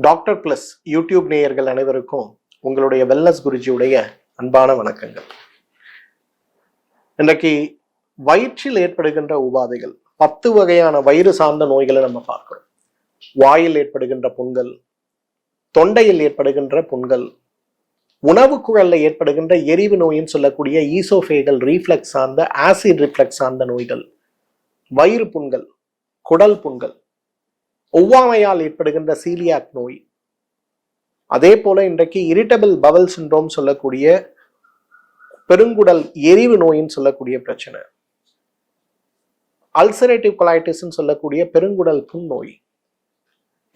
Doctor plus YouTube நேயர்கள் அனைவருக்கும் உங்களுடைய வெல்னஸ் குருஜியுடைய அன்பான வணக்கங்கள். இன்றைக்கு வயிற்றில் ஏற்படுகின்ற உபாதைகள் 10 வகையான வயிறு சார்ந்த நோய்களை நம்ம பார்க்கிறோம். வாயில் ஏற்படுகின்ற புண்கள், தொண்டையில் ஏற்படுகின்ற புண்கள், உணவு குழல்ல ஏற்படுகின்ற எரிவு நோயின்னு சொல்லக்கூடிய ஈசோஃபேகல் ரீஃப்ளக்ஸ் சார்ந்த ஆசிட் ரிஃப்ளக்ஸ் சார்ந்த நோய்கள், வயிறு புண்கள், குடல் புண்கள், ஒவ்வாமையால் ஏற்படுகின்ற சீலியாக் நோய், அதே போல இன்றைக்கு இரிட்டபிள் பவல் சிண்ட்ரோம் சொல்லக்கூடிய பெருங்குடல் எரிவு நோயின்னு சொல்லக்கூடிய பிரச்சனை, அல்சரேட்டிவ் கொலைட்டிஸ் சொல்லக்கூடிய பெருங்குடல் புண்ணோய்,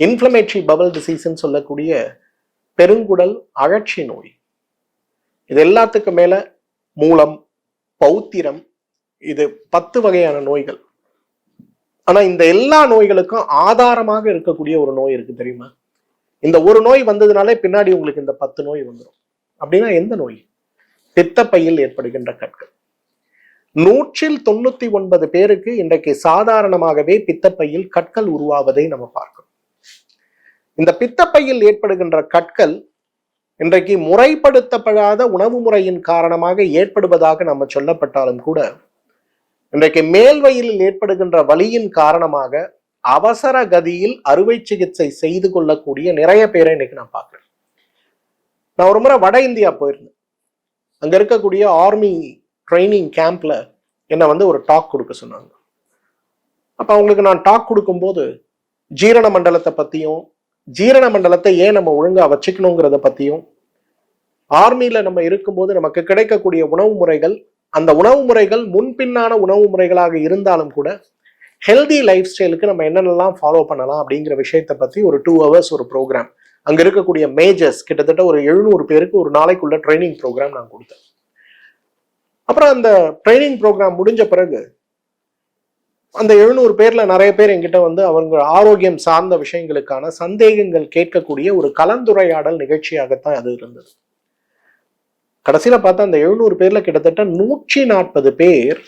இன்ஃப்ளமேட்டரி பவல் டிசீஸ் சொல்லக்கூடிய பெருங்குடல் அழற்சி நோய், இது எல்லாத்துக்கு மேல மூலம், பௌத்திரம், இது 10 வகையான நோய்கள். ஆனா இந்த எல்லா நோய்களுக்கும் ஆதாரமாக இருக்கக்கூடிய ஒரு நோய் இருக்கு தெரியுமா? இந்த ஒரு நோய் வந்ததுனாலே பின்னாடி உங்களுக்கு இந்த 10 நோய் வந்துடும். அப்படின்னா எந்த நோய்? பித்தப்பையில் ஏற்படுகின்ற கற்கள். 199 பேருக்கு இன்றைக்கு சாதாரணமாகவே பித்தப்பையில் கற்கள் உருவாவதை நம்ம பார்க்கிறோம். இந்த பித்தப்பையில் ஏற்படுகின்ற கற்கள் இன்றைக்கு முறைப்படுத்தப்படாத உணவு முறையின் காரணமாக ஏற்படுவதாக நம்ம சொல்லப்பட்டாலும் கூட, இன்றைக்கு மேல் வயிறில் ஏற்படுகின்ற வலியின் காரணமாக அவசர கதியில் அறுவை சிகிச்சை செய்து கொள்ளக்கூடிய நிறைய பேரை இன்னைக்கு நான் பார்க்கிறேன். நான் ஒரு முறை வட இந்தியா போயிருந்தேன். அங்க இருக்கக்கூடிய ஆர்மி ட்ரைனிங் கேம்ப்ல என்னை ஒரு டாக் கொடுக்க சொன்னாங்க. அப்ப அவங்களுக்கு நான் டாக் கொடுக்கும்போது ஜீரண மண்டலத்தை பத்தியும், ஜீரண மண்டலத்தை ஏன் நம்ம ஒழுங்கா வச்சுக்கணுங்கிறத பத்தியும், ஆர்மியில நம்ம இருக்கும்போது நமக்கு கிடைக்கக்கூடிய உணவு முறைகள், அந்த உணவு முறைகள் முன்பின்னான உணவு முறைகளாக இருந்தாலும் கூட ஹெல்தி லைஃப் ஸ்டைலுக்கு நம்ம என்னென்னலாம் ஃபாலோ பண்ணலாம் அப்படிங்கிற விஷயத்தை பத்தி ஒரு 2 hours ஒரு ப்ரோக்ராம், அங்க இருக்கக்கூடிய மேஜர்ஸ் கிட்டத்தட்ட ஒரு 700 பேருக்கு ஒரு நாளைக்குள்ள ட்ரைனிங் ப்ரோக்ராம் நான் கொடுத்தேன். அப்புறம் அந்த ட்ரைனிங் ப்ரோக்ராம் முடிஞ்ச பிறகு அந்த 700 பேர்ல நிறைய பேர் என்கிட்ட அவங்க ஆரோக்கியம் சார்ந்த விஷயங்களுக்கான சந்தேகங்கள் கேட்கக்கூடிய ஒரு கலந்துரையாடல் நிகழ்ச்சியாகத்தான் அது இருந்தது. கடைசியில பார்த்தா அந்த 700 பேர்ல கிட்டத்தட்ட 140 பேர்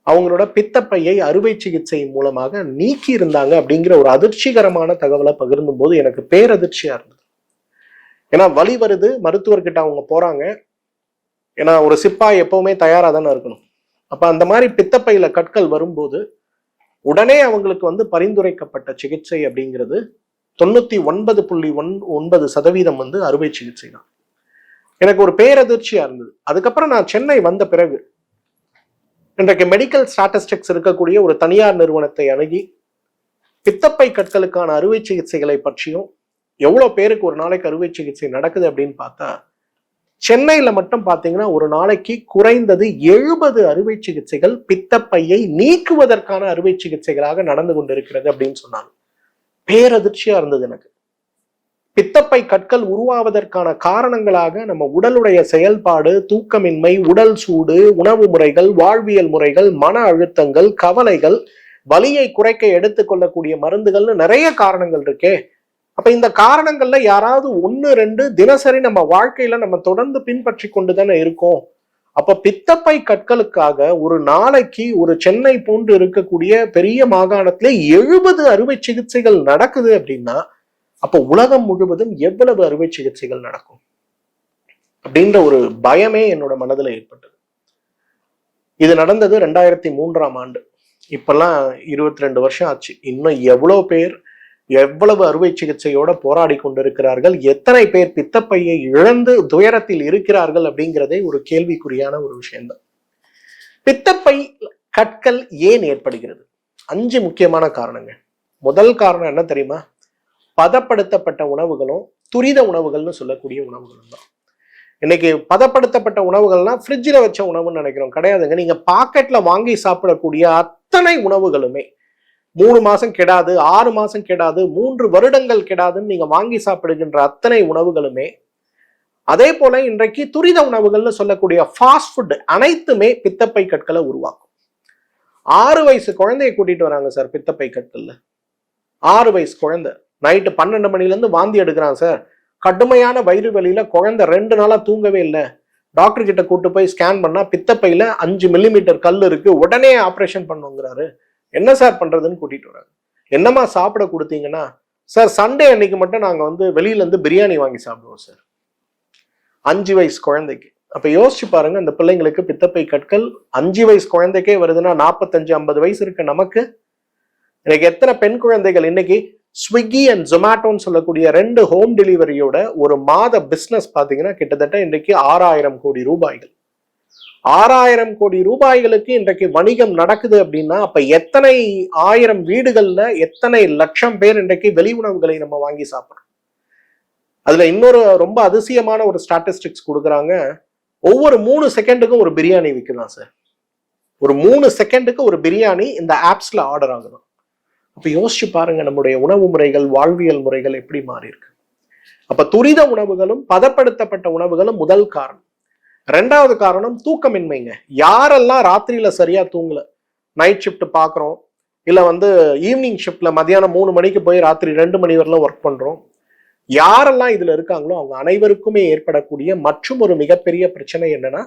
அவங்களோட பித்தப்பையை அறுவை சிகிச்சை மூலமாக நீக்கி இருந்தாங்க அப்படிங்கிற ஒரு அதிர்ச்சிகரமான தகவலை பகிர்ந்தும் போது எனக்கு பேரதிர்ச்சியா இருந்தது. ஏன்னா வலி வருது, மருத்துவர்கிட்ட அவங்க போறாங்க. ஏன்னா ஒரு சிப்பாய் எப்பவுமே தயாரா தானே இருக்கணும். அப்ப அந்த மாதிரி பித்தப்பையில கற்கள் வரும்போது உடனே அவங்களுக்கு பரிந்துரைக்கப்பட்ட சிகிச்சை அப்படிங்கிறது 99.9% அறுவை சிகிச்சை தான். எனக்கு ஒரு பேரதிர்ச்சியா இருந்தது. அதுக்கப்புறம் நான் சென்னை வந்த பிறகு இன்றைக்கு மெடிக்கல் ஸ்டாட்டிஸ்டிக்ஸ் இருக்கக்கூடிய ஒரு தனியார் நிறுவனத்தை அணுகி பித்தப்பை கற்களுக்கான அறுவை சிகிச்சைகளை பற்றியும், எவ்வளவு பேருக்கு ஒரு நாளைக்கு அறுவை சிகிச்சை நடக்குது அப்படின்னு பார்த்தா, சென்னையில மட்டும் பாத்தீங்கன்னா ஒரு நாளைக்கு குறைந்தது 70 அறுவை சிகிச்சைகள் பித்தப்பையை நீக்குவதற்கான அறுவை சிகிச்சைகளாக நடந்து கொண்டிருக்கிறது அப்படின்னு சொன்னாங்க. பேரதிர்ச்சியா இருந்தது எனக்கு. பித்தப்பை கற்கள் உருவாவதற்கான காரணங்களாக நம்ம உடலுடைய செயல்பாடு, தூக்கமின்மை, உடல் சூடு, உணவு முறைகள், வாழ்வியல் முறைகள், மன அழுத்தங்கள், கவலைகள், வலியை குறைக்க எடுத்துக்கொள்ளக்கூடிய மருந்துகள்னு நிறைய காரணங்கள் இருக்கே. அப்ப இந்த காரணங்கள்ல யாராவது 1-2 தினசரி நம்ம வாழ்க்கையில நம்ம தொடர்ந்து பின்பற்றி கொண்டுதானே இருக்கோம். அப்ப பித்தப்பை கற்களுக்காக ஒரு நாளைக்கு ஒரு சென்னை போன்று இருக்கக்கூடிய பெரிய மாகாணத்திலே 70 அறுவை சிகிச்சைகள் நடக்குது அப்படின்னா, அப்போ உலகம் முழுவதும் எவ்வளவு அறுவை சிகிச்சைகள் நடக்கும் அப்படின்ற ஒரு பயமே என்னோட மனதில் ஏற்பட்டது. இது நடந்தது 2003ஆம் ஆண்டு. இப்பெல்லாம் 22 வருஷம் ஆச்சு. இன்னும் எவ்வளவு பேர் எவ்வளவு அறுவை சிகிச்சையோட போராடி கொண்டிருக்கிறார்கள், எத்தனை பேர் பித்தப்பையை இழந்து துயரத்தில் இருக்கிறார்கள் அப்படிங்கிறதே ஒரு கேள்விக்குறியான ஒரு விஷயம்தான். பித்தப்பை கற்கள் ஏன் ஏற்படுகிறது? 5 முக்கியமான காரணங்கள். முதல் காரணம் என்ன தெரியுமா? பதப்படுத்தப்பட்ட உணவுகளும் துரித உணவுகள்னு சொல்லக்கூடிய உணவுகளும் தான். இன்னைக்கு பதப்படுத்தப்பட்ட உணவுகள்னா ஃப்ரிட்ஜில் வச்ச உணவுன்னு நினைக்கிறோம். கிடையாதுங்க. நீங்க பாக்கெட்ல வாங்கி சாப்பிடக்கூடிய அத்தனை உணவுகளுமே 3 மாசம் கெடாது, 6 மாசம் கெடாது, 3 வருடங்கள் கெடாதுன்னு நீங்க வாங்கி சாப்பிடுகின்ற அத்தனை உணவுகளுமே, அதே போல இன்றைக்கு துரித உணவுகள்னு சொல்லக்கூடிய ஃபாஸ்ட் ஃபுட் அனைத்துமே பித்தப்பை கற்களை உருவாக்கும். 6 வயசு குழந்தைய கூட்டிட்டு வராங்க சார் பித்தப்பை கற்கள்ல. 6 வயசு குழந்தை நைட்டு 12 மணிலேருந்து வாந்தி எடுக்கிறான் சார். கடுமையான வயிறு வலியில குழந்தை 2 நாளா தூங்கவே இல்லை. டாக்டர் கிட்ட கூட்டு போய் ஸ்கேன் பண்ணா பித்தப்பையில 5 மில்லிமீட்டர் கல் இருக்கு, உடனே ஆப்ரேஷன் பண்ணுங்கிறாரு. என்ன சார் பண்றதுன்னு கூட்டிட்டு வராங்க. என்னமா சாப்பிட கொடுத்தீங்கன்னா, சார் சண்டே அன்னைக்கு மட்டும் நாங்க வந்து வெளியில இருந்து பிரியாணி வாங்கி சாப்பிடுவோம் சார், 5 வயசு குழந்தைக்கு. அப்ப யோசிச்சு பாருங்க, அந்த பிள்ளைங்களுக்கு பித்தப்பை கற்கள் 5 வயசு குழந்தைக்கே வருதுன்னா 45-50 வயசு இருக்கு நமக்கு. எனக்கு எத்தனை பெண் குழந்தைகள் இன்னைக்கு ஸ்விக்கி அண்ட் ஜொமேட்டோன்னு சொல்லக்கூடிய 2 ஹோம் டெலிவரியோட ஒரு மாத பிசினஸ் பாத்தீங்கன்னா கிட்டத்தட்ட இன்றைக்கு 6000 கோடி ரூபாய்கள். 6000 கோடி ரூபாய்களுக்கு இன்றைக்கு வணிகம் நடக்குது அப்படின்னா அப்ப எத்தனை 1000 வீடுகள்ல எத்தனை லட்சம் பேர் இன்றைக்கு வெளி உணவுகளை நம்ம வாங்கி சாப்பிடுறோம். அதுல இன்னொரு ரொம்ப அதிசயமான ஒரு ஸ்டாட்டிஸ்டிக்ஸ் கொடுக்குறாங்க. ஒவ்வொரு 3 செகண்டுக்கும் ஒரு பிரியாணி விற்கலாம் சார். ஒரு 3 செகண்டுக்கு ஒரு பிரியாணி இந்த ஆப்ஸ்ல ஆர்டர் ஆகுது. அப்ப யோசிச்சு பாருங்க நம்முடைய உணவு முறைகள், வாழ்வியல் முறைகள் எப்படி மாறி இருக்கு. அப்ப துரித உணவுகளும் பதப்படுத்தப்பட்ட உணவுகளும் முதல் காரணம். 2வது காரணம் தூக்கமின்மைங்க. யாரெல்லாம் ராத்திரியில சரியா தூங்கல, நைட் ஷிஃப்ட் பாக்குறோம், இல்ல வந்து ஈவினிங் ஷிஃப்ட்ல மதியானம் 3 மணிக்கு போய் ராத்திரி 2 மணி வரலாம் ஒர்க் பண்றோம், யாரெல்லாம் இதுல இருக்காங்களோ அவங்க அனைவருக்குமே ஏற்படக்கூடிய மற்றும் ஒரு மிகப்பெரிய பிரச்சனை என்னன்னா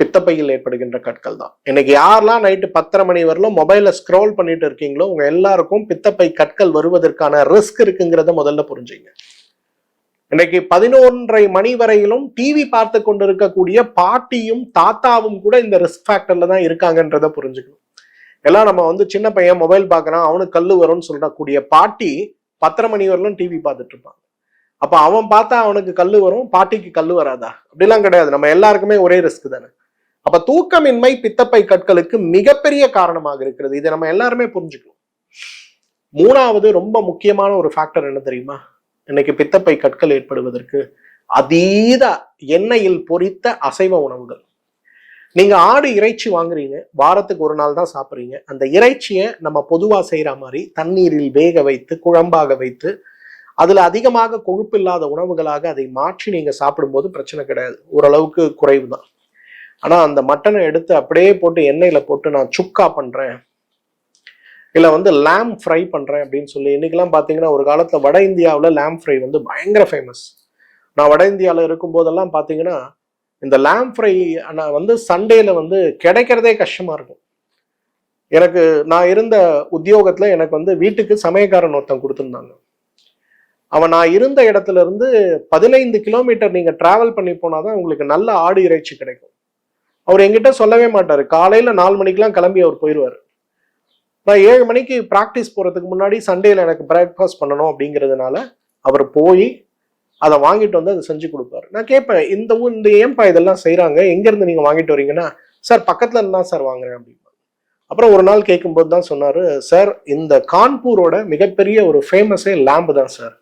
பித்தப்பையில் ஏற்படுகின்ற கற்கள் தான். இன்னைக்கு யாரெல்லாம் நைட்டு 10:30 மணி வரலாம் மொபைல்ல ஸ்க்ரோல் பண்ணிட்டு இருக்கீங்களோ உங்க எல்லாருக்கும் பித்தப்பை கற்கள் வருவதற்கான ரிஸ்க் இருக்குங்கிறத முதல்ல புரிஞ்சுங்க. இன்னைக்கு 11:30 மணி வரையிலும் டிவி பார்த்து கொண்டு இருக்கக்கூடிய பாட்டியும் தாத்தாவும் கூட இந்த ரிஸ்க் ஃபேக்டர்ல தான் இருக்காங்கன்றத புரிஞ்சுக்கணும். எல்லாம் நம்ம வந்து சின்ன பையன் மொபைல் பார்க்கறான் அவனுக்கு கல்லு வரும்னு சொல்லக்கூடிய பாட்டி 10:30 மணி வரலும் டிவி பார்த்துட்டு இருப்பான். அப்ப அவன் பார்த்தா அவனுக்கு கல்லு வரும், பாட்டிக்கு கல்லு வராதா? அப்படிலாம் கிடையாது. நம்ம எல்லாருக்குமே ஒரே ரிஸ்க் தானே. அப்ப தூக்கமின்மை பித்தப்பை கற்களுக்கு மிகப்பெரிய காரணமாக இருக்கிறது. இதை நம்ம எல்லாருமே புரிஞ்சுக்கணும். 3வது ரொம்ப முக்கியமான ஒரு ஃபேக்டர் என்ன தெரியுமா? இன்னைக்கு பித்தப்பை கற்கள் ஏற்படுவதற்கு அதீத எண்ணெயில் பொரித்த அசைவ உணவுகள். நீங்க ஆடு இறைச்சி வாங்குறீங்க, வாரத்துக்கு 1 நாள் தான் சாப்பிட்றீங்க. அந்த இறைச்சியை நம்ம பொதுவா செய்யற மாதிரி தண்ணீரில் வேக வைத்து குழம்பாக வைத்து அதுல அதிகமாக கொழுப்பு இல்லாத உணவுகளாக அதை மாற்றி நீங்க சாப்பிடும்போது பிரச்சனை கிடையாது, ஓரளவுக்கு குறைவு தான். ஆனா அந்த மட்டனை எடுத்து அப்படியே போட்டு எண்ணெயில போட்டு நான் சுக்கா பண்றேன், இல்ல வந்து லேம் ஃப்ரை பண்றேன் அப்படின்னு சொல்லி இன்னைக்கெல்லாம் பாத்தீங்கன்னா, ஒரு காலத்துல வட இந்தியாவில் லேம் ஃப்ரை வந்து பயங்கர ஃபேமஸ். நான் வட இந்தியாவில் இருக்கும் போதெல்லாம் பாத்தீங்கன்னா இந்த லேம் ஃப்ரை வந்து சண்டேல வந்து கிடைக்கிறதே கஷ்டமா இருக்கும். எனக்கு நான் இருந்த உத்தியோகத்துல எனக்கு வந்து வீட்டுக்கு சமயக்காரன் ஒருத்தன் கொடுத்துருந்தாங்க. அவன் நான் இருந்த இடத்துல இருந்து 15 கிலோமீட்டர் நீங்க டிராவல் பண்ணி போனாதான் உங்களுக்கு நல்ல ஆடு இறைச்சி கிடைக்கும். அவர் என்கிட்ட சொல்லவே மாட்டாரு. காலையில 4 மணிக்கெல்லாம் கிளம்பி அவர் போயிடுவாரு. நான் 7 மணிக்கு பிராக்டிஸ் போறதுக்கு முன்னாடி சண்டேல எனக்கு பிரேக்ஃபாஸ்ட் பண்ணணும் அப்படிங்கிறதுனால அவர் போய் அதை வாங்கிட்டு வந்து அதை செஞ்சு கொடுப்பாரு. நான் கேட்பேன், இந்த ஏன்பா இதெல்லாம் செய்யறாங்க, எங்க இருந்து நீங்க வாங்கிட்டு வரீங்கன்னா, சார் பக்கத்துல இருந்து தான் சார் வாங்குறேன் அப்படின்னு. அப்புறம் ஒரு நாள் கேட்கும்போது தான் சொன்னாரு, சார் இந்த கான்பூரோட மிகப்பெரிய ஒரு ஃபேமஸே லேம்பு தான் சார்.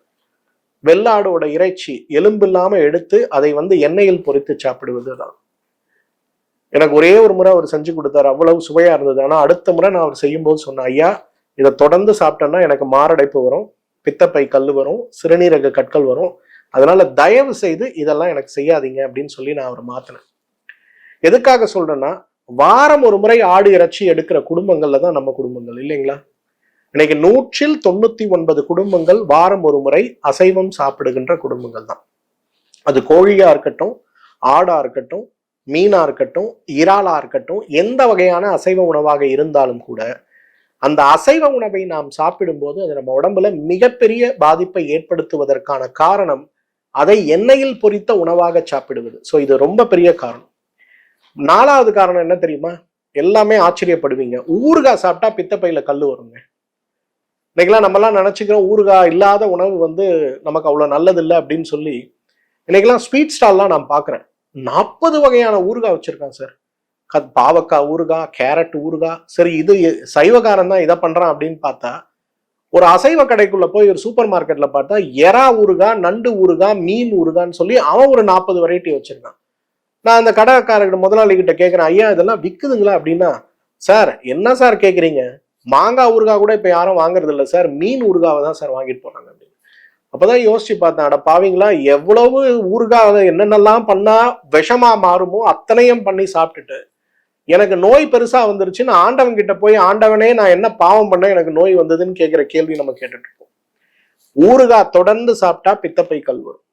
வெள்ளாடோட இறைச்சி எலும்பு இல்லாம எடுத்து அதை வந்து எண்ணெயில் பொரித்து சாப்பிடுவது தான். எனக்கு ஒரே ஒரு முறை அவர் செஞ்சு கொடுத்தாரு, அவ்வளவு சுவையா இருந்தது. ஆனா அடுத்த முறை நான் அவர் செய்யும் போது சொன்னேன், ஐயா இதை தொடர்ந்து சாப்பிட்டேன்னா எனக்கு மாரடைப்பு வரும், பித்தப்பை கல் வரும், சிறுநீரக கற்கள் வரும், அதனால தயவு செய்து இதெல்லாம் எனக்கு செய்யாதீங்க அப்படின்னு சொல்லி நான் அவரை மாத்தினேன். எதுக்காக சொல்றேன்னா, வாரம் ஒரு முறை ஆடு இறைச்சி எடுக்கிற குடும்பங்கள்ல தான் நம்ம குடும்பங்கள் இல்லைங்களா? இன்னைக்கு 199 குடும்பங்கள் வாரம் ஒரு முறை அசைவம் சாப்பிடுகின்ற குடும்பங்கள் தான். அது கோழியா இருக்கட்டும், ஆடா இருக்கட்டும், மீனா இருக்கட்டும், இறாலா இருக்கட்டும், எந்த வகையான அசைவ உணவாக இருந்தாலும் கூட அந்த அசைவ உணவை நாம் சாப்பிடும்போது அது நம்ம உடம்புல மிகப்பெரிய பாதிப்பை ஏற்படுத்துவதற்கான காரணம் அதை எண்ணெயில் பொரித்த உணவாக சாப்பிடுவது. ஸோ இது ரொம்ப பெரிய காரணம். 4வது காரணம் என்ன தெரியுமா? எல்லாமே ஆச்சரியப்படுவீங்க, ஊறுகாய் சாப்பிட்டா பித்தப்பையில கல் வருங்க. இன்னைக்கெல்லாம் நம்மலாம் நினைச்சுக்கிறோம் ஊறுகாய் இல்லாத உணவு வந்து நமக்கு அவ்வளவு நல்லது இல்லை அப்படின்னு சொல்லி. இன்னைக்கெல்லாம் ஸ்வீட் ஸ்டால்லாம் நான் பாக்குறேன், 40 வகையான ஊறுகாய் வச்சிருக்கான் சார். பாவக்காய் ஊறுகாய், கேரட் ஊறுகாய். சரி, இது சைவகாரன் தான் இதை பண்றான் அப்படின்னு பார்த்தா, ஒரு அசைவ கடைக்குள்ள போய் ஒரு சூப்பர் மார்க்கெட்ல பார்த்தா எறா ஊறுகாய், நண்டு ஊறுகாய், மீன் ஊறுகான்னு சொல்லி அவன் ஒரு 40 வெரைட்டி வச்சிருக்கான். நான் அந்த கடைக்காரர்கிட்ட முதலாளி கிட்ட கேட்கிறேன், ஐயா இதெல்லாம் விக்குதுங்களா அப்படின்னா, சார் என்ன சார் கேட்குறீங்க, மாங்காய் ஊறுகாய் கூட இப்ப யாரும் வாங்குறது இல்லை சார், மீன் ஊறுகாவை தான் சார் வாங்கிட்டு போறாங்க அப்படின்னு. அப்பதான் யோசிச்சு பார்த்தேன், அட பாவீங்களா, எவ்வளவு ஊறுகாய் என்னென்னலாம் பண்ணா விஷமா மாறுமோ அத்தனையும் பண்ணி சாப்பிட்டுட்டு எனக்கு நோய் பெருசா வந்துருச்சுன்னு ஆண்டவன் கிட்ட போய், ஆண்டவனே நான் என்ன பாவம் பண்ண எனக்கு நோய் வந்ததுன்னு கேட்கிற கேள்வி நம்ம கேட்டுட்டு இருக்கோம். ஊறுகாய் தொடர்ந்து சாப்பிட்டா பித்தப்பை கல் வரும்.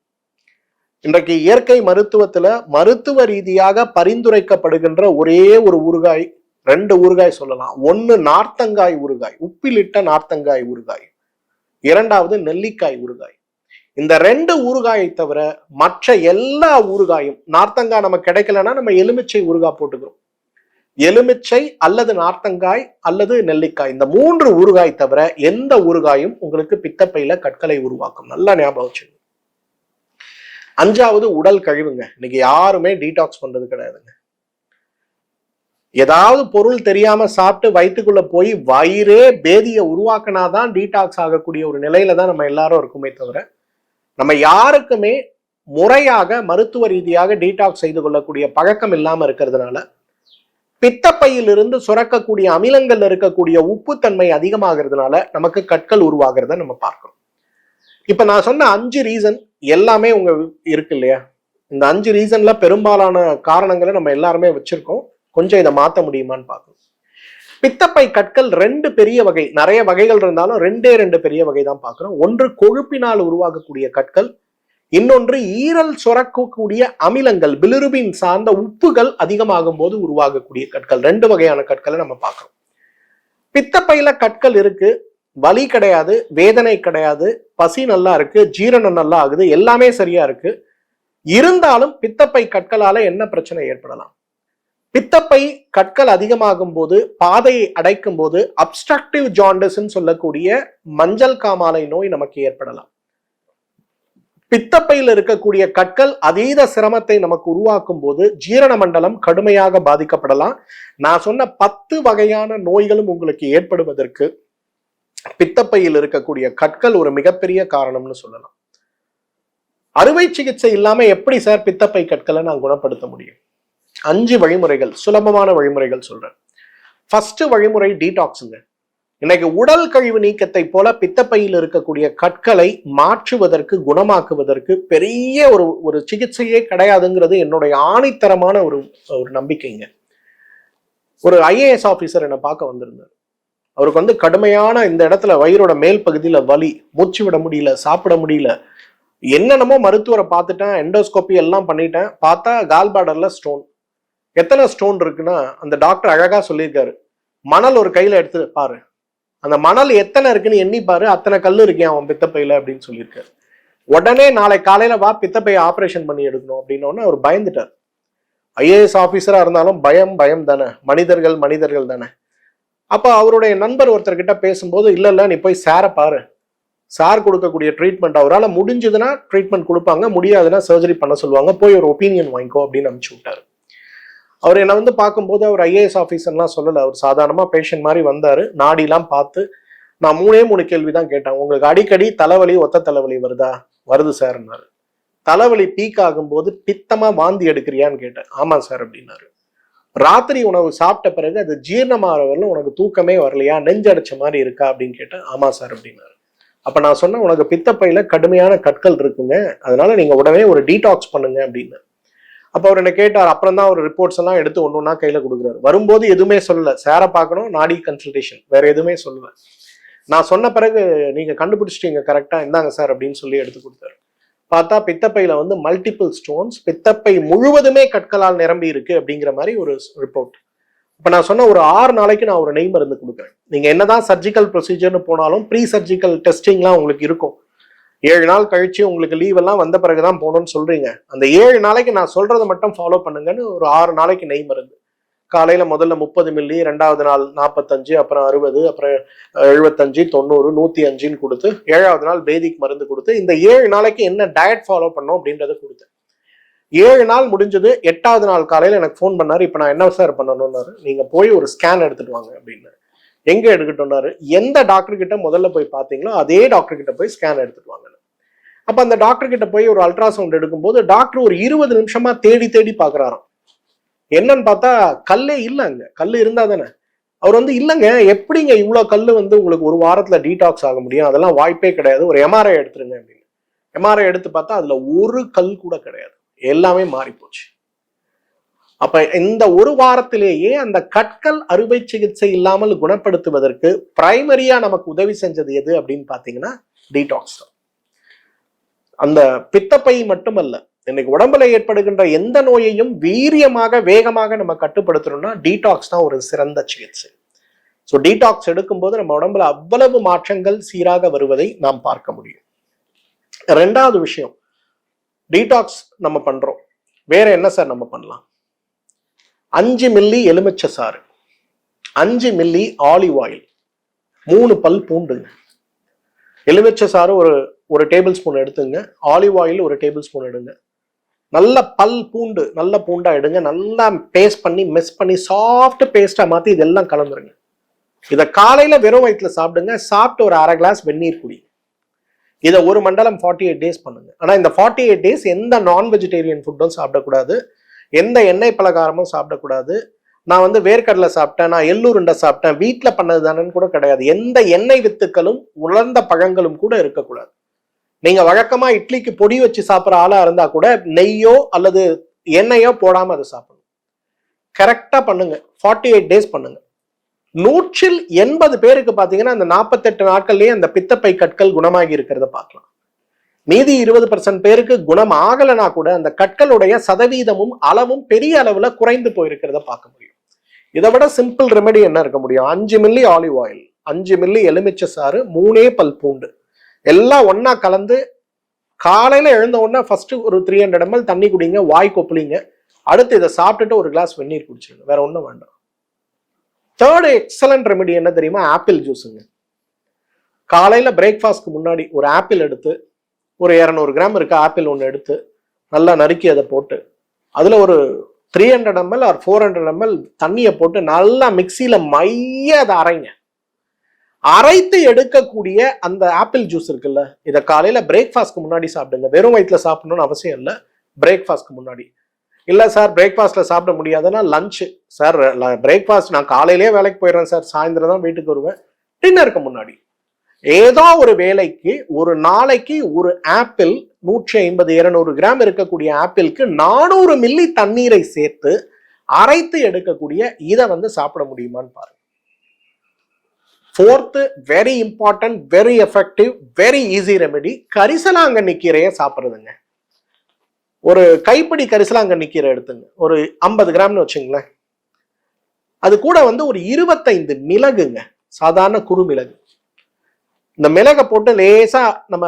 இன்றைக்கு இயற்கை மருத்துவத்துல மருத்துவ ரீதியாக பரிந்துரைக்கப்படுகின்ற ஒரே ஒரு ஊறுகாய், 2 ஊறுகாய் சொல்லலாம். 1 நார்த்தங்காய் ஊறுகாய், உப்பிலிட்ட நார்த்தங்காய் ஊறுகாய். இரண்டாவது நெல்லிக்காய் ஊறுகாய். இந்த 2 ஊறுகாயை தவிர மற்ற எல்லா ஊறுகாயும், நார்த்தங்காய் நமக்கு கிடைக்கலன்னா நம்ம எலுமிச்சை ஊறுகாய் போட்டுக்கிறோம். எலுமிச்சை அல்லது நார்த்தங்காய் அல்லது நெல்லிக்காய், இந்த 3 ஊறுகாய் தவிர எந்த ஊறுகாயும் உங்களுக்கு பித்தப்பையில கற்களை உருவாக்கும். நல்லா ஞாபகம் வச்சுங்க. 5வது உடல் கழிவுங்க. இன்னைக்கு யாருமே டீடாக்ஸ் பண்றது கிடையாதுங்க. ஏதாவது பொருள் தெரியாம சாப்பிட்டு வயிற்றுக்குள்ள போய் வயிறே பேதியை உருவாக்கினாதான் டீடாக்ஸ் ஆகக்கூடிய ஒரு நிலையில தான் நம்ம எல்லாரும் இருக்குமே தவிர, நம்ம யாருக்குமே முறையாக மருத்துவ ரீதியாக டீடாக்ஸ் செய்து கொள்ளக்கூடிய பழக்கம் இல்லாம இருக்கிறதுனால பித்தப்பையிலிருந்து சுரக்கக்கூடிய அமிலங்கள் இருக்கக்கூடிய உப்புத்தன்மை அதிகமாகிறதுனால நமக்கு கற்கள் உருவாகிறத நம்ம பார்க்கிறோம். இப்ப நான் சொன்ன 5 ரீசன் எல்லாமே உங்க இருக்கு இல்லையா? இந்த 5 ரீசன்ல பெரும்பாலான காரணங்களை நம்ம எல்லாருமே வச்சிருக்கோம். கொஞ்சம் இதை மாற்ற முடியுமான்னு பார்க்கணும். பித்தப்பை கற்கள் 2 பெரிய வகை, நிறைய வகைகள் இருந்தாலும் 2 பெரிய வகை தான் பார்க்கிறோம். ஒன்று கொழுப்பினால் உருவாகக்கூடிய கற்கள், இன்னொன்று ஈரல் சுரக்கக்கூடிய அமிலங்கள், பிலிருபின் சார்ந்த உப்புகள் அதிகமாகும் போது உருவாகக்கூடிய கற்கள். 2 வகையான கற்களை நம்ம பார்க்கிறோம். பித்தப்பையில கற்கள் இருக்கு, வலி கிடையாது, வேதனை கிடையாது, பசி நல்லா இருக்கு, ஜீரணம் நல்லா ஆகுது, எல்லாமே சரியா இருக்கு. இருந்தாலும் பித்தப்பை கற்களால என்ன பிரச்சனை ஏற்படலாம்? பித்தப்பை கற்கள் அதிகமாகும் போது, பாதையை அடைக்கும் போது அப்ஸ்ட்ரக்டிவ் ஜாண்டிஸ் சொல்லக்கூடிய மஞ்சள் காமாலை நோய் நமக்கு ஏற்படலாம். பித்தப்பையில் இருக்கக்கூடிய கற்கள் அதீத சிரமத்தை நமக்கு உருவாக்கும் போது ஜீரண மண்டலம் கடுமையாக பாதிக்கப்படலாம். நான் சொன்ன 10 வகையான நோய்களும் உங்களுக்கு ஏற்படுவதற்கு பித்தப்பையில் இருக்கக்கூடிய கற்கள் ஒரு மிகப்பெரிய காரணம்னு சொல்லலாம். அறுவை சிகிச்சை இல்லாம எப்படி சார் பித்தப்பை கற்களை நான் குணப்படுத்த முடியும்? 5 வழிமுறைகள், சுலபமான வழிமுறைகள் சொல்றேன். ஃபர்ஸ்ட் வழிமுறை டீடாக்ஸுங்க. இன்னைக்கு உடல் கழிவு நீக்கத்தை போல பித்தப்பையில் இருக்கக்கூடிய கற்களை மாற்றுவதற்கு, குணமாக்குவதற்கு பெரிய ஒரு சிகிச்சையே கிடையாதுங்கிறது என்னுடைய ஆணித்தரமான ஒரு நம்பிக்கைங்க. ஒரு IAS ஆபீசர் என்னை பார்க்க வந்திருந்தார். அவருக்கு கடுமையான இந்த இடத்துல வயிறோட மேல் பகுதியில வலி, மூச்சு விட முடியல, சாப்பிட முடியல, என்னென்னமோ மருத்துவரை பார்த்துட்டேன், எண்டோஸ்கோபி எல்லாம் பண்ணிட்டேன், பார்த்தா கால்பாடர்ல ஸ்டோன். எத்தனை ஸ்டோன் இருக்குன்னா அந்த டாக்டர் அழகா சொல்லியிருக்காரு, மணல் ஒரு கையில எடுத்து பாரு, அந்த மணல் எத்தனை இருக்குன்னு எண்ணி பாரு, அத்தனை கல் இருக்கேன் அவன் பித்தப்பையில அப்படின்னு சொல்லியிருக்காரு. உடனே நாளை காலையில வா, பித்தப்பையை ஆபரேஷன் பண்ணி எடுக்கணும் அப்படின்னோன்னு அவர் பயந்துட்டார். IAS ஆபீசரா இருந்தாலும் பயம் தானே, மனிதர்கள் தானே. அப்ப அவருடைய நண்பர் ஒருத்தர்கிட்ட பேசும்போது, இல்ல நீ போய் சாரை பாரு, சார் கொடுக்கக்கூடிய ட்ரீட்மெண்ட் அவரால் முடிஞ்சதுன்னா ட்ரீட்மெண்ட் கொடுப்பாங்க, முடியாதுன்னா சர்ஜரி பண்ண சொல்லுவாங்க, போய் ஒரு ஒப்பீனியன் வாங்கிக்கோ அப்படின்னு அனுப்பிச்சு விட்டாரு. அவர் என்னை பார்க்கும்போது அவர் IAS ஆஃபீஸர்லாம் சொல்லலை, அவர் சாதாரணமாக பேஷண்ட் மாதிரி வந்தார். நாடிலாம் பார்த்து நான் 3 கேள்விதான் கேட்டேன். உங்களுக்கு அடிக்கடி தலைவலி, ஒத்த தலைவலி வருதா? வருது சார்னாரு. தலைவலி பீக் ஆகும்போது பித்தமா வாந்தி எடுக்கிறியான்னு கேட்டேன். ஆமா சார் அப்படின்னாரு. ராத்திரி உணவு சாப்பிட்ட பிறகு அது ஜீரணமாகறவர்களும் உனக்கு தூக்கமே வரலையா, நெஞ்சடைச்ச மாதிரி இருக்கா அப்படின்னு கேட்டேன். ஆமா சார் அப்படின்னாரு. அப்ப நான் சொன்னேன், உனக்கு பித்தப்பையில கடுமையான கற்கள் இருக்குங்க, அதனால நீங்க உடனே ஒரு டீடாக்ஸ் பண்ணுங்க அப்படின்னு. அப்ப அவர் என்ன கேட்டார். அப்புறம் தான் ஒரு ரிப்போர்ட்ஸ் எல்லாம் எடுத்து ஒன்னொன்னா கையில கொடுக்குறாரு. வரும்போது எதுவுமே சொல்லல, சேரை பார்க்கணும், நாடி கன்சல்டேஷன், வேற எதுவுமே சொல்லல. நான் சொன்ன பிறகு நீங்க கண்டுபிடிச்சிட்டீங்க கரெக்டா, இந்தாங்க சார் அப்படின்னு சொல்லி எடுத்து கொடுத்தாரு. பார்த்தா பித்தப்பையில மல்டிபிள் ஸ்டோன்ஸ், பித்தப்பை முழுவதுமே கற்களால் நிரம்பி இருக்கு அப்படிங்கிற மாதிரி ஒரு ரிப்போர்ட். இப்ப நான் சொன்ன ஒரு 6 நாளைக்கு நான் ஒரு நெய் மருந்து கொடுக்குறேன். நீங்க என்னதான் சர்ஜிக்கல் ப்ரொசீஜர்னு போனாலும் ப்ரீ சர்ஜிக்கல் டெஸ்டிங்லாம் உங்களுக்கு இருக்கும். 7 நாள் கழிச்சு உங்களுக்கு லீவ் எல்லாம் வந்த பிறகுதான் போகணும்னு சொல்றீங்க. அந்த 7 நாளைக்கு நான் சொல்றதை மட்டும் ஃபாலோ பண்ணுங்கன்னு ஒரு 6 நாளைக்கு நெய் மருந்து. காலையில முதல்ல 30 மில்லி, 2வது நாள் 45, அப்புறம் 60, அப்புறம் 75, 90, 105 கொடுத்து 7வது நாள் பேதிக் மருந்து கொடுத்து இந்த 7 நாளைக்கு என்ன டயட் ஃபாலோ பண்ணோம் அப்படின்றத கொடுத்தேன். 7 நாள் முடிஞ்சது. 8வது நாள் காலையில எனக்கு ஃபோன் பண்ணாரு. இப்ப நான் என்ன சார் பண்ணணும்னாரு. நீங்க போய் ஒரு ஸ்கேன் எடுத்துட்டு வாங்க அப்படின்னு. எங்க எடுக்கட்டும்னாரு. எந்த டாக்டர் கிட்ட முதல்ல போய் பாத்தீங்களோ அதே டாக்டர் கிட்ட போய் ஸ்கேன் எடுத்துட்டு வாங்க. அப்ப அந்த டாக்டர் கிட்ட போய் ஒரு அல்ட்ராசவுண்ட் எடுக்கும்போது டாக்டர் ஒரு 20 நிமிஷமா தேடி பாக்குறாராம். என்னன்னு பார்த்தா கல்லே இல்ல. அங்க கல்லு இருந்தா தானே. அவர் இல்லைங்க, எப்படிங்க இவ்வளவு கல்லு உங்களுக்கு ஒரு வாரத்துல டீடாக்ஸ் ஆக முடியும், அதெல்லாம் வாய்ப்பே கிடையாது, ஒரு MRI எடுத்துருங்க அப்படின்னு. MRI எடுத்து பார்த்தா அதுல ஒரு கல் கூட கிடையாது, எல்லாமே மாறி போச்சு. அப்ப இந்த ஒரு வாரத்திலேயே அந்த கற்கள் அறுவை சிகிச்சை இல்லாமல் குணப்படுத்துவதற்கு பிரைமரியா நமக்கு உதவி செஞ்சது எது அப்படின்னு பாத்தீங்கன்னா டீடாக்ஸ் தான். அந்த பித்தப்பை மட்டுமல்ல, இன்னைக்கு உடம்புல ஏற்படுகின்ற எந்த நோயையும் வீரியமாக வேகமாக நம்ம கட்டுப்படுத்தணும்னா டீடாக்ஸ் தான் ஒரு சிறந்த சிகிச்சை. ஸோ டீடாக்ஸ் எடுக்கும்போது நம்ம உடம்புல அவ்வளவு மாற்றங்கள் சீராக வருவதை நாம் பார்க்க முடியும். ரெண்டாவது விஷயம், டீடாக்ஸ் நம்ம பண்றோம், வேற என்ன சார் நம்ம பண்ணலாம்? 5 மில்லி எலுமிச்சை சாறு, 5 மில்லி ஆலிவ் ஆயில், 3 பல் பூண்டுங்க. எலுமிச்சை சாறு ஒரு டேபிள் ஸ்பூன் எடுத்துங்க, ஆலிவ் ஆயில் ஒரு டேபிள் ஸ்பூன் எடுங்க, நல்ல பல் பூண்டு நல்ல பூண்டா எடுங்க, நல்லா பேஸ்ட் பண்ணி மிஸ் பண்ணி சாஃப்ட் பேஸ்டா மாத்தி இதெல்லாம் கலந்துருங்க. இதை காலையில வெறும் வயிற்றுல சாப்பிடுங்க. சாப்பிட்டு ஒரு 1/2 கிளாஸ் வெந்நீர் குடி. இதை ஒரு மண்டலம் 48 டேஸ் பண்ணுங்க. ஆனா இந்த 48 டேஸ் எந்த நான் வெஜிடேரியன் ஃபுட்டும் சாப்பிடக்கூடாது, எந்த எண்ணெய் பலகாரமும் சாப்பிடக்கூடாது. நான் வந்து வேர்க்கடலை சாப்பிட்டேன், நான் எள்ளுருண்டை சாப்பிட்டேன், வீட்டுல பண்ணது தானேன்னு கூட கிடையாது. எந்த எண்ணெய் வித்துக்களும் உலர்ந்த பழங்களும் கூட இருக்கக்கூடாது. நீங்க வழக்கமா இட்லிக்கு பொடி வச்சு சாப்பிட்ற ஆளா இருந்தா கூட நெய்யோ அல்லது எண்ணெயோ போடாம அதை சாப்பிடணும். கரெக்டா பண்ணுங்க, 48 டேஸ் பண்ணுங்க. 180 பேருக்கு பாத்தீங்கன்னா அந்த 48 நாட்கள்லயே அந்த பித்தப்பை கற்கள் குணமாகி இருக்கிறத பார்க்கலாம். மீதி 20% பேருக்கு குணம் ஆகலைன்னா கூட அந்த கற்களுடைய சதவீதமும் அளவும் பெரிய அளவுல குறைந்து போயிருக்கிறத பார்க்க முடியும். இதை விட சிம்பிள் ரெமெடி என்ன இருக்க முடியும்? 5 மில்லி ஆலிவ் ஆயில், 5 மில்லி எலுமிச்சை சாறு, 3 பல் பூண்டு எல்லாம் ஒன்னா கலந்து காலையில எழுந்த உடனே ஃபர்ஸ்ட் ஒரு 300 ml தண்ணி குடிங்க, வாய் கொப்பளிங்க. அடுத்து இதை சாப்பிட்டுட்டு ஒரு கிளாஸ் வெந்நீர் குடிச்சிருங்க, வேற ஒன்றும் வேண்டாம். தேர்ட் எக்ஸலண்ட் ரெமெடி என்ன தெரியுமா? ஆப்பிள் ஜூஸுங்க. காலையில பிரேக்ஃபாஸ்ட்க்கு முன்னாடி ஒரு ஆப்பிள் எடுத்து, ஒரு 200 கிராம் இருக்க ஆப்பிள் ஒன்று எடுத்து நல்லா நறுக்கி அதை போட்டு அதுல ஒரு 300 ml ஆர் 400 ml தண்ணியை போட்டு நல்லா மிக்சியில மைய அதை அரைங்க. அரைத்து எடுக்கக்கூடிய அந்த ஆப்பிள் ஜூஸ் இருக்குல்ல, இதை காலையில பிரேக்ஃபாஸ்ட்க்கு முன்னாடி சாப்பிடுங்க. வெறும் வயிற்றுல சாப்பிடணும்னு அவசியம் இல்லை, பிரேக்ஃபாஸ்ட்க்கு முன்னாடி. இல்ல சார் பிரேக்ஃபாஸ்ட்ல சாப்பிட முடியாதுன்னா லஞ்ச். சார் பிரேக்ஃபாஸ்ட் நான் காலையிலேயே வேலைக்கு போயிடுறேன் சார், சாயந்தரம் தான் வீட்டுக்கு வருவேன், டின்னருக்கு முன்னாடி ஏதோ ஒரு வேலைக்கு ஒரு நாளைக்கு ஒரு ஆப்பிள் 150-200 கிராம் இருக்கக்கூடிய ஆப்பிளுக்கு 400 மில்லி தண்ணீரை சேர்த்து அரைத்து எடுக்கக்கூடிய இதை வந்து சாப்பிட முடியுமான்னு பாருங்க. Fourth very important, very effective, very easy remedy, கரிசலாங்கண்ணி கீரையை சாப்பிட்றதுங்க. ஒரு கைப்பிடி கரிசலாங்கண்ணி கீரை எடுத்துங்க, ஒரு 50 கிராம்னு வச்சுங்களேன். அது கூட வந்து ஒரு 25 மிளகுங்க, சாதாரண குறுமிளகு. இந்த மிளகை போட்டு லேசா நம்ம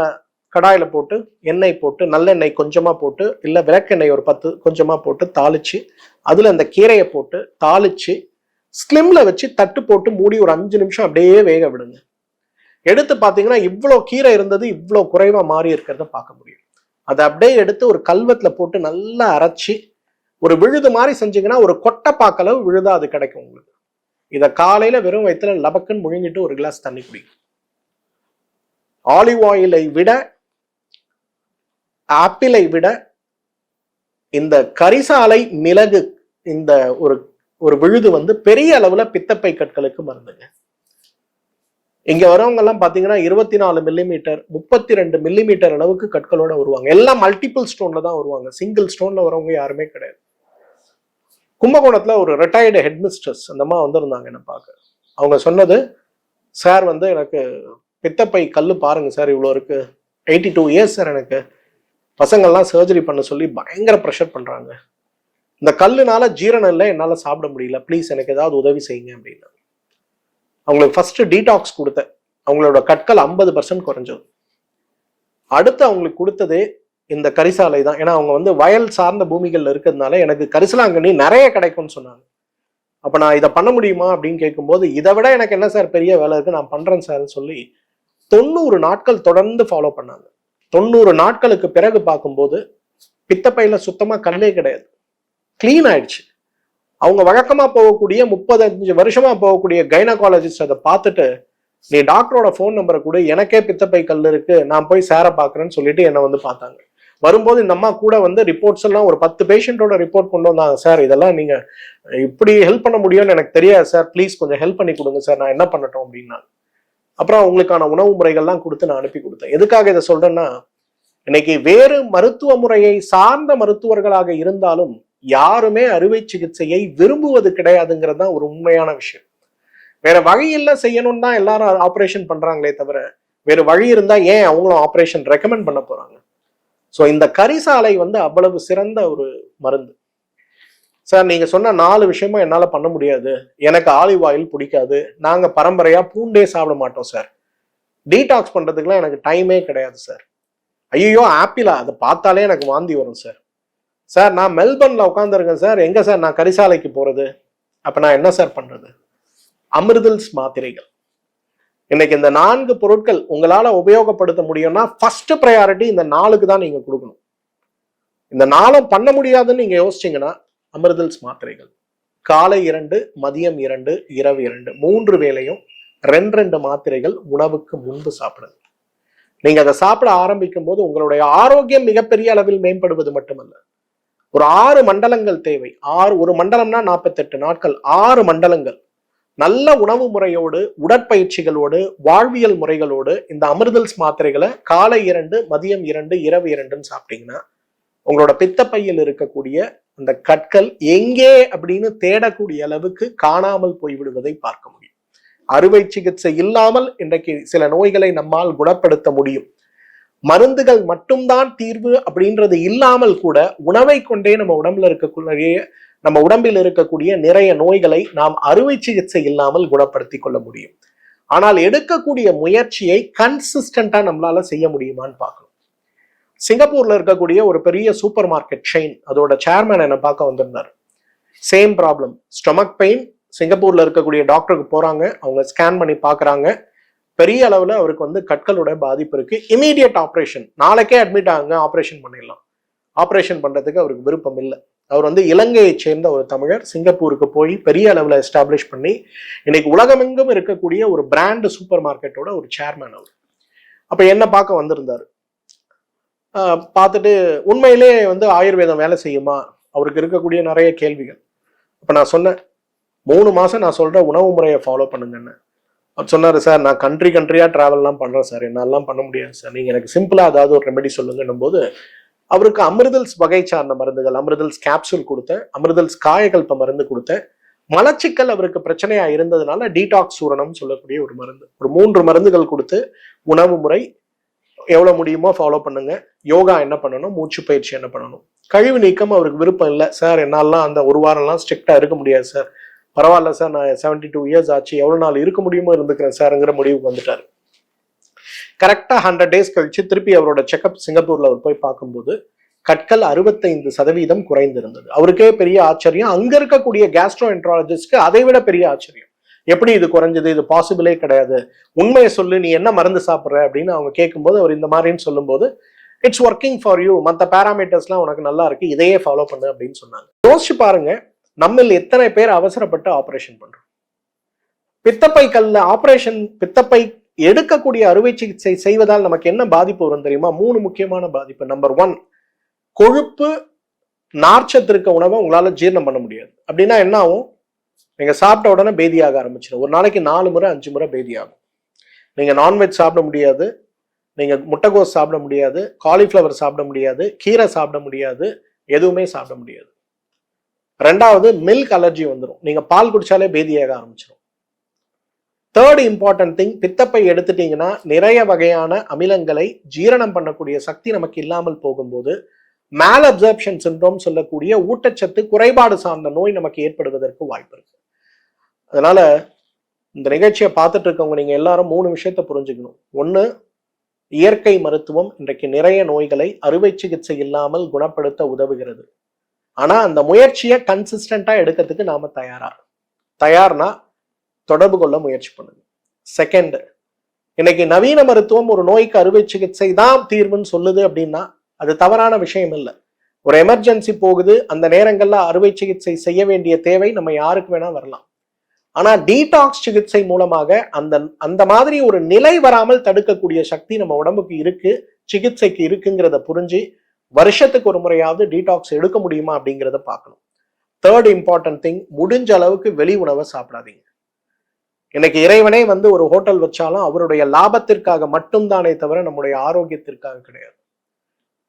கடாயில போட்டு எண்ணெய் போட்டு, நல்லெண்ணெய் கொஞ்சமா போட்டு, இல்ல விளக்கெண்ணெய் ஒரு 10 கொஞ்சமா போட்டு தாளிச்சு அதுல அந்த கீரையை போட்டு தாளிச்சு ஸ்லிம்ல வச்சு தட்டு போட்டு மூடி ஒரு 5 நிமிஷம் அப்படியே வேக விடுங்க. எடுத்து பாத்தீங்கன்னா இவ்வளோ கீரை இருந்தது இவ்வளோ குறைவா மாறி இருக்கிறத பார்க்க முடியும். அதை அப்படியே எடுத்து ஒரு கல்வத்துல போட்டு நல்லா அரைச்சி ஒரு விழுது மாதிரி செஞ்சீங்கன்னா ஒரு கொட்டை பாக்களவு விழுதா அது கிடைக்கும் உங்களுக்கு. இதை காலையில வெறும் வயிற்றுல லபக்குன்னு முழுங்கிட்டு ஒரு கிளாஸ் தண்ணி குடிக்கும். ஆலிவ் ஆயிலை விட, ஆப்பிளை விட இந்த கரிசாலை மிளகு இந்த ஒரு விழுது வந்து பெரிய அளவுல பித்தப்பை கற்களுக்கு மருந்துங்க. இங்க வரவங்க எல்லாம் பாத்தீங்கன்னா 24 மில்லிமீட்டர் 32 மில்லிமீட்டர் அளவுக்கு கற்களோட வருவாங்க. எல்லாம் மல்டிபிள் ஸ்டோன்ல தான் வருவாங்க, சிங்கிள் ஸ்டோன்ல வரவங்க யாருமே கிடையாது. கும்பகோணத்துல ஒரு ரிட்டையர்டு ஹெட் மிஸ்ட்ரஸ் அந்த அம்மா வந்திருந்தாங்க என்ன பார்க்க. அவங்க சொன்னது, சார் வந்து எனக்கு பித்தப்பை கல்லு பாருங்க சார் இவ்வளோ இருக்கு, 82 இயர்ஸ் சார், எனக்கு பசங்கள்லாம் சர்ஜரி பண்ண சொல்லி பயங்கர ப்ரெஷர் பண்றாங்க, இந்த கல்லுனால ஜீரணம் இல்லை, என்னால் சாப்பிட முடியல, ப்ளீஸ் எனக்கு ஏதாவது உதவி செய்யுங்க அப்படின்னா. அவங்களுக்கு ஃபர்ஸ்ட் டீடாக்ஸ் கொடுத்தேன், அவங்களோட கற்கள் 50% குறைஞ்சது. அடுத்து அவங்களுக்கு கொடுத்ததே இந்த கரிசாலை தான். ஏன்னா அவங்க வந்து வயல் சார்ந்த பூமிகள்ல இருக்கிறதுனால எனக்கு கரிசலாங்கண்ணி நிறைய கிடைக்கும்னு சொன்னாங்க. அப்ப நான் இதை பண்ண முடியுமா அப்படின்னு கேட்கும்போது, இதை விட எனக்கு என்ன சார் பெரிய வேலை இருக்கு, நான் பண்றேன் சார்ன்னு சொல்லி 90 நாட்கள் தொடர்ந்து ஃபாலோ பண்ணாங்க. 90 நாட்களுக்கு பிறகு பார்க்கும்போது பித்தப்பையில சுத்தமா கல்லே கிடையாது, கிளீன் ஆயிடுச்சு. அவங்க வழக்கமா போகக்கூடிய 35 வருஷமா போகக்கூடிய கைனகாலஜிஸ்ட் அதை பார்த்துட்டு, நீ டாக்டரோட ஃபோன் நம்பரை கூட, எனக்கே பித்தப்பை கல் இருக்கு, நான் போய் சேர பாக்குறேன்னு சொல்லிட்டு என்னை வந்து பார்த்தாங்க. வரும்போது இந்த அம்மா கூட வந்து ரிப்போர்ட்ஸ் எல்லாம் ஒரு 10 பேஷண்டோட ரிப்போர்ட் கொண்டு வந்தாங்க. சார் இதெல்லாம் நீங்க இப்படி ஹெல்ப் பண்ண முடியும்னு எனக்கு தெரியாது சார், ப்ளீஸ் கொஞ்சம் ஹெல்ப் பண்ணி கொடுங்க சார், நான் என்ன பண்ணட்டும் அப்படின்னா. அப்புறம் அவங்களுக்கான உணவு முறைகள்லாம் கொடுத்து நான் அனுப்பி கொடுத்தேன். எதுக்காக இதை சொல்றேன்னா, இன்னைக்கு வேறு மருத்துவ முறையை சார்ந்த மருத்துவர்களாக இருந்தாலும் யாருமே அறுவை சிகிச்சையை விரும்புவது கிடையாதுங்கிறது தான் ஒரு உண்மையான விஷயம். வேற வழி இல்லை செய்யணும்னு தான் எல்லாரும் ஆப்ரேஷன் பண்றாங்களே தவிர, வேற வழி இருந்தா ஏன் அவங்களும் ஆப்ரேஷன் ரெக்கமெண்ட் பண்ண போறாங்க? ஸோ இந்த கரிசாலை வந்து அவ்வளவு சிறந்த ஒரு மருந்து. சார் நீங்க சொன்ன 4 விஷயமும் என்னால பண்ண முடியாது, எனக்கு ஆலிவ் ஆயில் பிடிக்காது, நாங்க பரம்பரையா பூண்டே சாப்பிட மாட்டோம் சார், டீடாக்ஸ் பண்றதுக்குலாம் எனக்கு டைமே கிடையாது சார், ஐயோ ஆப்பிளா அதை பார்த்தாலே எனக்கு வாந்தி வரும் சார், சார் நான் மெல்பர்ன்ல உட்காந்துருக்கேன் சார், எங்க சார் நான் கரிசாலைக்கு போறது, அப்ப நான் என்ன சார் பண்றது? அமிர்தல்ஸ் மாத்திரைகள். இன்னைக்கு இந்த 4 பொருட்கள் உங்களால உபயோகப்படுத்த முடியும்னா ஃபர்ஸ்ட் ப்ரையாரிட்டி இந்த 4க்கு தான் நீங்க கொடுக்கணும். இந்த 4 பண்ண முடியாதுன்னு நீங்க யோசிச்சீங்கன்னா அமிர்தல்ஸ் மாத்திரைகள். காலை 2, மதியம் 2, இரவு 2, 3 வேளையும் 2 மாத்திரைகள் உணவுக்கு முன்பு சாப்பிடுங்க. நீங்க அதை சாப்பிட ஆரம்பிக்கும் போது உங்களுடைய ஆரோக்கியம் மிகப்பெரிய அளவில் மேம்படுவது மட்டுமல்ல, ஒரு 6 மண்டலங்கள் தேவை. ஒரு மண்டலம்னா 48 நாட்கள், 6 மண்டலங்கள் நல்ல உணவு முறையோடு, உடற்பயிற்சிகளோடு, வாழ்வியல் முறைகளோடு இந்த அமிர்தல்ஸ் மாத்திரைகளை காலை 2, மதியம் 2, இரவு 2ன்னு சாப்பிட்டீங்கன்னா உங்களோட பித்தப்பையில் இருக்கக்கூடிய அந்த கற்கள் எங்கே அப்படின்னு தேடக்கூடிய அளவுக்கு காணாமல் போய்விடுவதை பார்க்க முடியும். அறுவை சிகிச்சை இல்லாமல் இன்றைக்கு சில நோய்களை நம்மால் குணப்படுத்த முடியும். மருந்துகள் மட்டும்தான் தீர்வு அப்படின்றது இல்லாமல் கூட உணவை கொண்டே நம்ம உடம்பில் இருக்கக்கூடிய நிறைய நோய்களை நாம் அறுவை சிகிச்சை இல்லாமல் குணப்படுத்தி கொள்ள முடியும். ஆனால் எடுக்கக்கூடிய முயற்சியை கன்சிஸ்டண்டா நம்மளால செய்ய முடியுமான்னு பார்க்கணும். சிங்கப்பூர்ல இருக்கக்கூடிய ஒரு பெரிய சூப்பர் மார்க்கெட் செயின், அதோட சேர்மேன் என்ன பார்க்க வந்திருந்தார். Same problem, stomach pain. சிங்கப்பூர்ல இருக்கக்கூடிய டாக்டருக்கு போறாங்க, அவங்க ஸ்கேன் பண்ணி பாக்குறாங்க, பெரிய அளவுல அவருக்கு கற்களோட பாதிப்பு இருக்கு, இமீடியட் ஆப்ரேஷன், நாளைக்கே அட்மிட் ஆகுங்க, ஆப்ரேஷன் பண்ணிடலாம். ஆப்ரேஷன் பண்றதுக்கு அவருக்கு விருப்பம் இல்லை. அவர் இலங்கையை சேர்ந்த ஒரு தமிழர், சிங்கப்பூருக்கு போய் பெரிய அளவுல எஸ்டாப்ளிஷ் பண்ணி இன்னைக்கு உலகமெங்கும் இருக்கக்கூடிய ஒரு பிராண்ட் சூப்பர் மார்க்கெட்டோட ஒரு சேர்மேன் அவர். அப்ப என்ன பார்க்க வந்திருந்தாரு. பார்த்துட்டு உண்மையிலே ஆயுர்வேதம் வேலை செய்யுமா, அவருக்கு இருக்கக்கூடிய நிறைய கேள்விகள். அப்ப நான் சொன்னேன், 3 மாசம் நான் சொல்ற உணவு முறையை ஃபாலோ பண்ணுங்கன்னு. அவர் சொன்னாரு, சார் நான் கண்ட்ரியா டிராவல்லாம் பண்றேன் சார், என்னாலாம் பண்ண முடியாது சார், நீங்க எனக்கு சிம்பிளா ஏதாவது ஒரு ரெமெடி சொல்லுங்கன்னும் போது அவருக்கு அமிர்தல்ஸ் வகை சார்ந்த மருந்துகள், அமிர்தல்ஸ் கேப்சூல் கொடுத்தேன், அமிர்தல்ஸ் காயகல்ப மருந்து கொடுத்தேன். மலச்சிக்கல் அவருக்கு பிரச்சனையா இருந்ததுனால டீடாக்ஸ் சூரணம் சொல்லக்கூடிய ஒரு மருந்து, ஒரு 3 மருந்துகள் கொடுத்து உணவு முறை எவ்வளவு முடியுமோ ஃபாலோ பண்ணுங்க, யோகா என்ன பண்ணணும், மூச்சு பயிற்சி என்ன பண்ணணும். கழிவு நீக்கம் அவருக்கு விருப்பம் இல்லை சார், என்னாலாம் அந்த ஒரு வாரம்லாம் ஸ்ட்ரிக்டா இருக்க முடியாது சார், பரவாயில்ல சார் நான் 72 இயர்ஸ் ஆச்சு, எவ்வளவு நாள் இருக்க முடியுமோ இருந்துக்கிறேன் சார்ங்கிற முடிவுக்கு வந்துட்டாரு. கரெக்டா 100 டேஸ் கழிச்சு திருப்பி அவரோட செக்அப் சிங்கப்பூர்ல அவர் போய் பார்க்கும்போது கற்கள் 65% குறைந்திருந்தது. அவருக்கே பெரிய ஆச்சரியம், அங்க இருக்கக்கூடிய கேஸ்ட்ரோஎன்ட்ராலஜிஸ்ட்க்கு அதை விட பெரிய ஆச்சரியம். எப்படி இது குறைஞ்சது, இது பாசிபிளே கிடையாது, உண்மையை சொல்லு, நீ என்ன மருந்து சாப்பிட்ற அப்படின்னு அவங்க கேட்கும்போது அவர் இந்த மாதிரின்னு சொல்லும்போது இட்ஸ் ஒர்க்கிங் ஃபார் யூ, மற்ற பேராமீட்டர்ஸ்லாம் உனக்கு நல்லா இருக்கு, இதையே ஃபாலோ பண்ணு அப்படின்னு சொன்னாங்க. யோசிச்சு பாருங்க, நம்மள எத்தனை பேர் அவசரப்பட்டு ஆபரேஷன் பண்றோம். பித்தப்பை கல்ல ஆபரேஷன், பித்தப்பை எடுக்கக்கூடிய அறுவை சிகிச்சை செய்வதால் நமக்கு என்ன பாதிப்பு வரும் தெரியுமா? 3 முக்கியமான பாதிப்பு. நம்பர் 1, கொழுப்பு நார்ச்சத்து இருக்க உணவை உங்களால ஜீரணம் பண்ண முடியாது. அப்படின்னா என்ன ஆகும்? நீங்க சாப்பிட்ட உடனே பேதியாக ஆரம்பிச்சிடும். ஒரு நாளைக்கு 4 முறை 5 முறை பேதி ஆகும். நீங்க நான்வெஜ் சாப்பிட முடியாது, நீங்க முட்டைகோஸ் சாப்பிட முடியாது, காலிஃபிளவர் சாப்பிட முடியாது, கீரை சாப்பிட முடியாது, எதுவுமே சாப்பிட முடியாது. 2வது, மில்க் அலர்ஜி வந்துடும், நீங்க பால் குடிச்சாலே பேதியாக ஆரம்பிச்சிடும். 3rd இம்பார்ட்டன்ட் திங், பித்தப்பை எடுத்துட்டீங்கன்னா நிறைய வகையான அமிலங்களை ஜீரணம் பண்ணக்கூடிய சக்தி நமக்கு இல்லாமல் போகும்போது மேல் அப்சர்ப்ஷன் சிண்ட்ரோம் சொல்லக்கூடிய ஊட்டச்சத்து குறைபாடு சார்ந்த நோய் நமக்கு ஏற்படுவதற்கு வாய்ப்பு இருக்கு. அதனால இந்த நிகழ்ச்சியை பார்த்துட்டு இருக்கவங்க நீங்க எல்லாரும் 3 விஷயத்த புரிஞ்சுக்கணும். 1, இயற்கை மருத்துவம் இன்றைக்கு நிறைய நோய்களை அறுவை சிகிச்சை இல்லாமல் குணப்படுத்த உதவுகிறது. ஆனா அந்த முயற்சியை கன்சிஸ்டண்டா எடுக்கிறதுக்கு நாம தயார்னா தொடர்பு கொள்ள முயற்சி பண்ணுங்க. 2, இன்னைக்கு நவீன மருத்துவம் ஒரு நோய்க்கு அறுவை சிகிச்சை தான் தீர்வுன்னு சொல்லுது அப்படின்னா அது தவறான விஷயம் இல்லை. ஒரு எமர்ஜென்சி போகுது, அந்த நேரங்கள்ல அறுவை சிகிச்சை செய்ய வேண்டிய தேவை நம்ம யாருக்கு வேணா வரலாம். ஆனா டீடாக்ஸ் சிகிச்சை மூலமாக அந்த மாதிரி ஒரு நிலை வராமல் தடுக்கக்கூடிய சக்தி நம்ம உடம்புக்கு இருக்கு, சிகிச்சைக்கு இருக்குங்கிறத புரிஞ்சு வருஷத்துக்கு ஒரு முறையாவது டீடாக்ஸ் எடுக்க முடியுமா அப்படிங்கிறத பார்க்கணும். 3rd இம்பார்ட்டன்ட் திங், முடிஞ்ச அளவுக்கு வெளி உணவை சாப்பிடாதீங்க. இன்னைக்கு இறைவனே ஒரு ஹோட்டல் வச்சாலும் அவருடைய லாபத்திற்காக மட்டும்தானே தவிர நம்முடைய ஆரோக்கியத்திற்காக கிடையாது.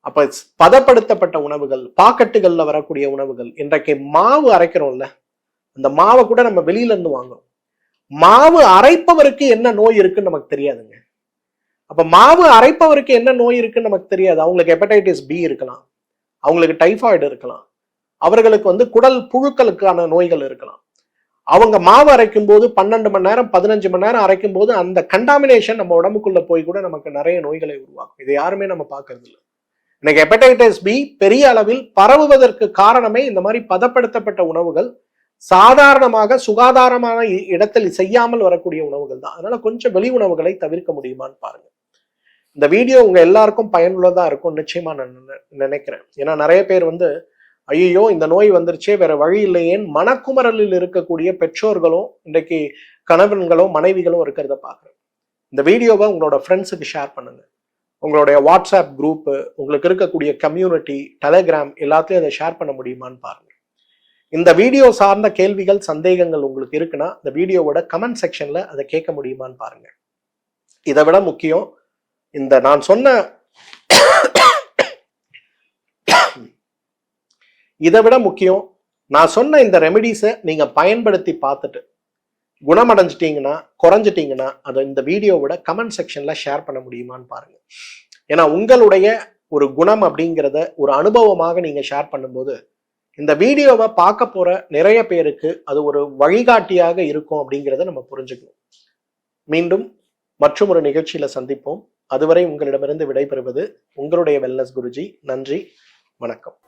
அப்ப பதப்படுத்தப்பட்ட உணவுகள், பாக்கெட்டுகள்ல வரக்கூடிய உணவுகள், இன்றைக்கு மாவு அரைக்கிறோம்ல, அந்த மாவை கூட நம்ம வெளியில இருந்து வாங்குறோம். மாவு அரைப்பவருக்கு என்ன நோய் இருக்குன்னு நமக்கு தெரியாதுங்க. அப்ப மாவு அரைப்பவருக்கு என்ன நோய் இருக்குன்னு நமக்கு தெரியாது. அவங்களுக்கு ஹெப்படைட்டிஸ் பி இருக்கலாம், அவங்களுக்கு டைஃபாய்டு இருக்கலாம், அவர்களுக்கு வந்து குடல் புழுக்களுக்கான நோய்கள் இருக்கலாம். அவங்க மாவு அரைக்கும் போது 12 மணி நேரம் 15 மணி நேரம் அரைக்கும் போது அந்த கண்டாமினேஷன் நம்ம உடம்புக்குள்ள போய் கூட நமக்கு நிறைய நோய்களை உருவாக்கும். இதை யாருமே நம்ம பார்க்கறது இல்லை. இன்னைக்கு ஹெப்படைட்டிஸ் பி பெரிய அளவில் பரவுவதற்கு காரணமே இந்த மாதிரி பதப்படுத்தப்பட்ட உணவுகள், சாதாரணமாக சுகாதாரமான இடத்தில் செய்யாமல் வரக்கூடிய உணவுகள் தான். அதனால கொஞ்சம் வெளி உணவுகளை தவிர்க்க முடியுமான்னு பாருங்க. இந்த வீடியோ உங்க எல்லாருக்கும் பயனுள்ளதா இருக்கும் நிச்சயமா நான் நினைக்கிறேன். ஏன்னா நிறைய பேர் வந்து ஐயோ இந்த நோய் வந்துருச்சே வேற வழி இல்லையேன்னு மனக்குமரலில் இருக்கக்கூடிய பெற்றோர்களும் இன்றைக்கு கணவன்களும் மனைவிகளும் இருக்கிறத பாக்குறேன். இந்த வீடியோவை உங்களோட ஃப்ரெண்ட்ஸுக்கு ஷேர் பண்ணுங்க. உங்களுடைய வாட்ஸ்அப் குரூப்பு, உங்களுக்கு இருக்கக்கூடிய கம்யூனிட்டி, டெலிகிராம் எல்லாத்தையும் அதை ஷேர் பண்ண முடியுமான்னு பாருங்க. இந்த வீடியோ சார்ந்த கேள்விகள் சந்தேகங்கள் உங்களுக்கு இருக்குன்னா இந்த வீடியோவோட கமெண்ட் செக்ஷன்ல அதை கேட்க முடியுமான்னு பாருங்க. இதை விட முக்கியம், இந்த நான் சொன்ன இந்த ரெமெடிஸை நீங்க பயன்படுத்தி பார்த்துட்டு குணமடைஞ்சிட்டீங்கன்னா, குறைஞ்சிட்டீங்கன்னா அதை இந்த வீடியோவோட கமெண்ட் செக்ஷன்ல ஷேர் பண்ண முடியுமான்னு பாருங்க. ஏன்னா உங்களுடைய ஒரு குணம் அப்படிங்கிறத ஒரு அனுபவமாக நீங்க ஷேர் பண்ணும்போது இந்த வீடியோவை பார்க்க போற நிறைய பேருக்கு அது ஒரு வழிகாட்டியாக இருக்கும் அப்படிங்கிறத நம்ம புரிஞ்சுக்கணும். மீண்டும் மற்றும் ஒரு நிகழ்ச்சியில சந்திப்போம். அதுவரை உங்களிடமிருந்து விடைபெறுவது உங்களுடைய வெல்னஸ் குருஜி. நன்றி, வணக்கம்.